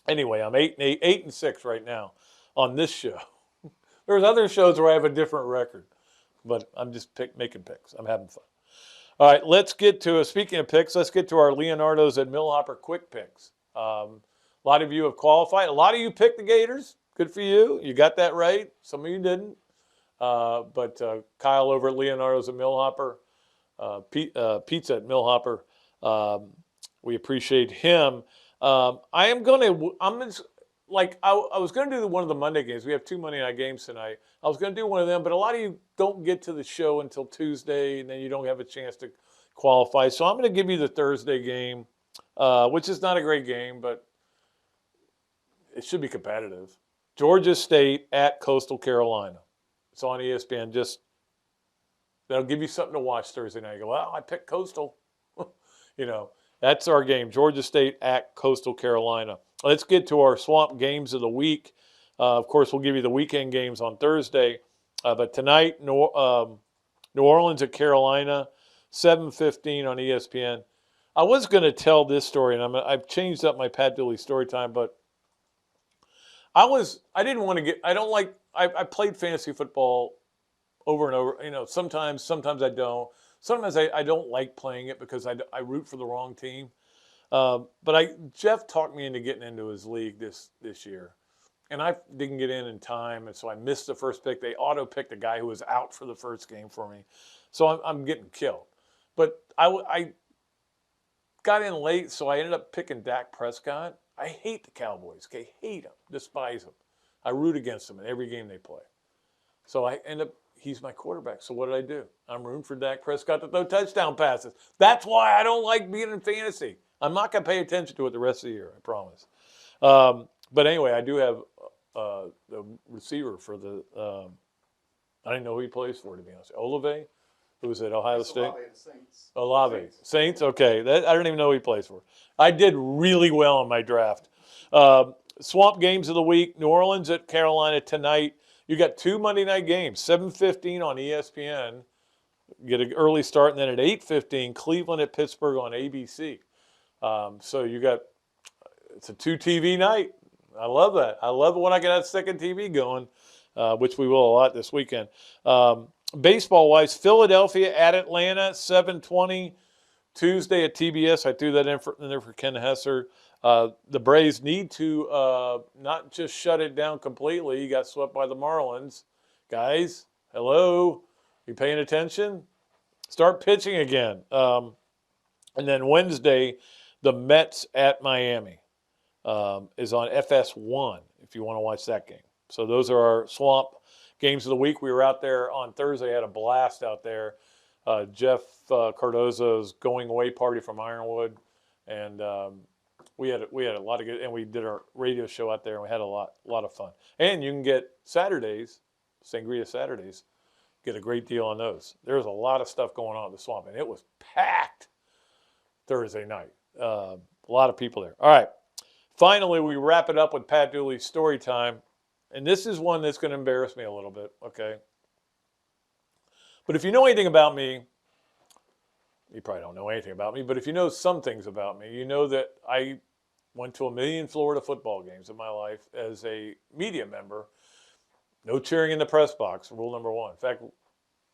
Anyway, I'm 8-6 right now on this show. There's other shows where I have a different record, but I'm just making picks. I'm having fun. All right, let's get to, speaking of picks, let's get to our Leonardo's at Millhopper quick picks. A lot of you have qualified. A lot of you picked the Gators. Good for you. You got that right. Some of you didn't. But Kyle over at Leonardo's at Millhopper, Pizza at Millhopper, we appreciate him. I was going to do one of the Monday games. We have 2 Monday night games tonight. I was going to do one of them, but a lot of you don't get to the show until Tuesday, and then you don't have a chance to qualify. So I'm going to give you the Thursday game, which is not a great game, but it should be competitive. Georgia State at Coastal Carolina. It's on ESPN. That'll give you something to watch Thursday night. You go, well, I picked Coastal. That's our game. Georgia State at Coastal Carolina. Let's get to our Swamp games of the week. Of course, we'll give you the weekend games on Thursday. But tonight, New Orleans at Carolina, 7:15 on ESPN. I was going to tell this story, and I've changed up my Pat Dooley story time, but I played fantasy football over and over. Sometimes I don't. Sometimes I don't like playing it because I root for the wrong team. But Jeff talked me into getting into his league this year. And I didn't get in time, and so I missed the first pick. They auto-picked a guy who was out for the first game for me. So I'm getting killed. But I got in late, so I ended up picking Dak Prescott. I hate the Cowboys. Okay, hate them, despise them. I root against them in every game they play. So I end up, he's my quarterback. So what did I do? I'm rooting for Dak Prescott to throw touchdown passes. That's why I don't like being in fantasy. I'm not going to pay attention to it the rest of the year, I promise. But anyway, I do have the receiver for the I didn't know who he plays for, to be honest. Olave, who was at Ohio State? Olave, the Saints. Olave. Saints? Okay. I don't even know who he plays for. I did really well in my draft. Swamp games of the week. New Orleans at Carolina tonight. You got 2 Monday night games, 7:15 on ESPN. Get an early start, and then at 8:15, Cleveland at Pittsburgh on ABC. So it's a 2 TV night. I love that. I love it when I get that second TV going, which we will a lot this weekend. Baseball-wise, Philadelphia at Atlanta, 7:20 Tuesday at TBS. I threw that in there for Ken Hesser. The Braves need to not just shut it down completely. You got swept by the Marlins. Guys, hello? You paying attention? Start pitching again. And then Wednesday, the Mets at Miami is on FS1 if you want to watch that game. So those are our Swamp games of the week. We were out there on Thursday, had a blast out there. Jeff Cardozo's going away party from Ironwood, and we had a lot of good, and we did our radio show out there, and we had a lot of fun. And you can get Saturdays, Sangria Saturdays, get a great deal on those. There's a lot of stuff going on at the Swamp, and it was packed Thursday night. A lot of people there. All right. Finally, we wrap it up with Pat Dooley's story time. And this is one that's going to embarrass me a little bit, okay? But if you know anything about me, you probably don't know anything about me, but if you know some things about me, you know that I went to 1 million Florida football games in my life as a media member. No cheering in the press box, rule number one. In fact,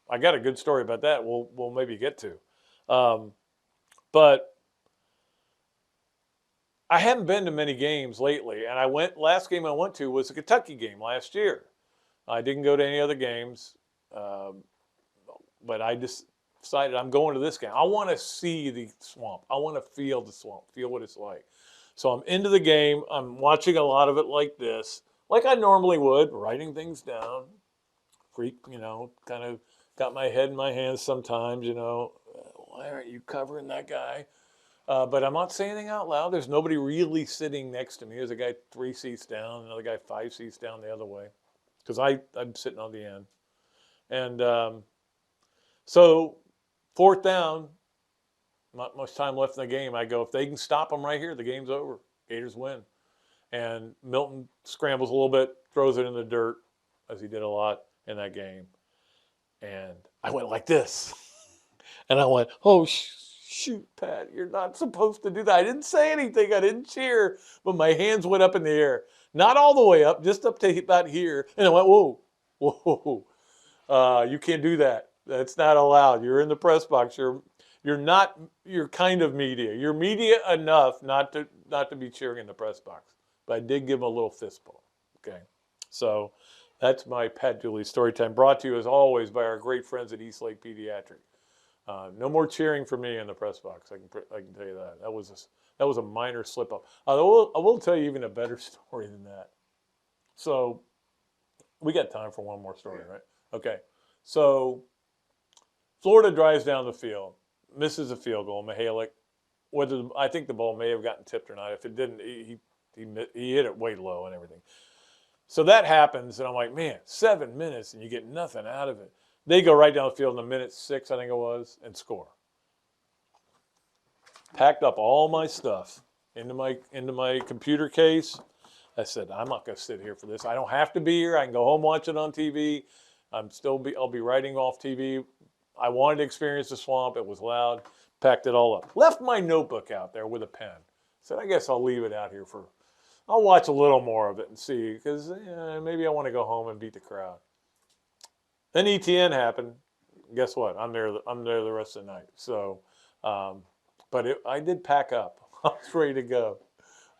I got a good story about that we'll maybe get to. But I haven't been to many games lately, and last game I went to was a Kentucky game last year. I didn't go to any other games, but I just decided I'm going to this game. I want to see the Swamp. I want to feel the Swamp, feel what it's like. So I'm into the game. I'm watching a lot of it like this, like I normally would, writing things down. Kind of got my head in my hands sometimes, why aren't you covering that guy? But I'm not saying anything out loud. There's nobody really sitting next to me. There's a guy 3 seats down, another guy 5 seats down the other way, because I'm sitting on the end. And so 4th down, not much time left in the game. I go, if they can stop them right here, the game's over. Gators win. And Milton scrambles a little bit, throws it in the dirt, as he did a lot in that game. And I went like this. And I went, oh, shoot, Pat, you're not supposed to do that. I didn't say anything. I didn't cheer. But my hands went up in the air. Not all the way up, just up to about here. And I went, whoa. You can't do that. That's not allowed. You're in the press box. You're kind of media. You're media enough not to be cheering in the press box. But I did give him a little fist bump. Okay. So that's my Pat Dooley story time, brought to you as always by our great friends at East Lake Pediatrics. No more cheering for me in the press box. I can tell you that. That was a minor slip up. I will tell you even a better story than that. So we got time for one more story, right? Okay. So Florida drives down the field, misses a field goal. Mihalik, I think the ball may have gotten tipped or not. If it didn't, he hit it way low and everything. So that happens, and I'm like, man, 7 minutes and you get nothing out of it. They go right down the field in a minute 6, I think it was, and score. Packed up all my stuff into my computer case. I said, I'm not going to sit here for this. I don't have to be here. I can go home, watch it on TV. I'll be writing off TV. I wanted to experience the Swamp. It was loud. Packed it all up. Left my notebook out there with a pen. Said, I guess I'll leave it out here I'll watch a little more of it and see, because maybe I want to go home and beat the crowd. Then ETN happened. Guess what? I'm there the rest of the night. So, but I did pack up. I was ready to go.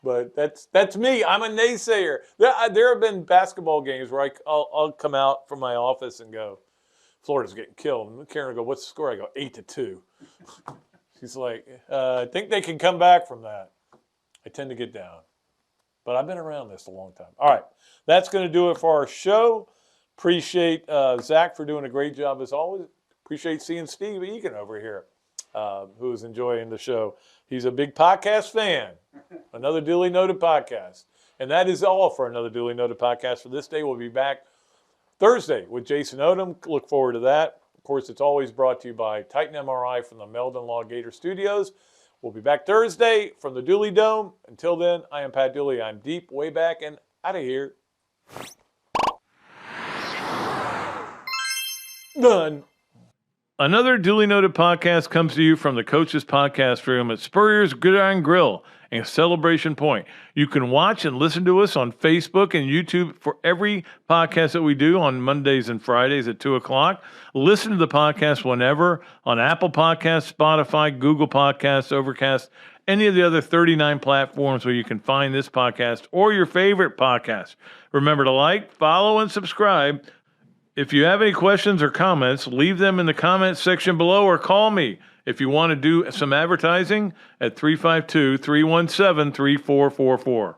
But that's me. I'm a naysayer. There have been basketball games where I'll come out from my office and go, Florida's getting killed. And Karen will go, what's the score? I go, 8-2. She's like, I think they can come back from that. I tend to get down. But I've been around this a long time. All right. That's going to do it for our show. Appreciate Zach for doing a great job as always. Appreciate seeing Steve Egan over here, who is enjoying the show. He's a big podcast fan. Another duly noted podcast. And that is all for another duly noted podcast for this day. We'll be back Thursday with Jason Odom. Look forward to that. Of course, it's always brought to you by Titan MRI from the Meldon Law Gator Studios. We'll be back Thursday from the Dooley Dome. Until then, I am Pat Dooley. I'm deep, way back, and out of here. Done. Another duly noted podcast comes to you from the Coach's Podcast Room at Spurrier's Gridiron Grill in Celebration Point. You can watch and listen to us on Facebook and YouTube for every podcast that we do on Mondays and Fridays at 2 o'clock. Listen to the podcast whenever on Apple Podcasts, Spotify, Google Podcasts, Overcast, any of the other 39 platforms where you can find this podcast or your favorite podcast. Remember to like, follow, and subscribe. If you have any questions or comments, leave them in the comments section below or call me if you want to do some advertising at 352-317-3444.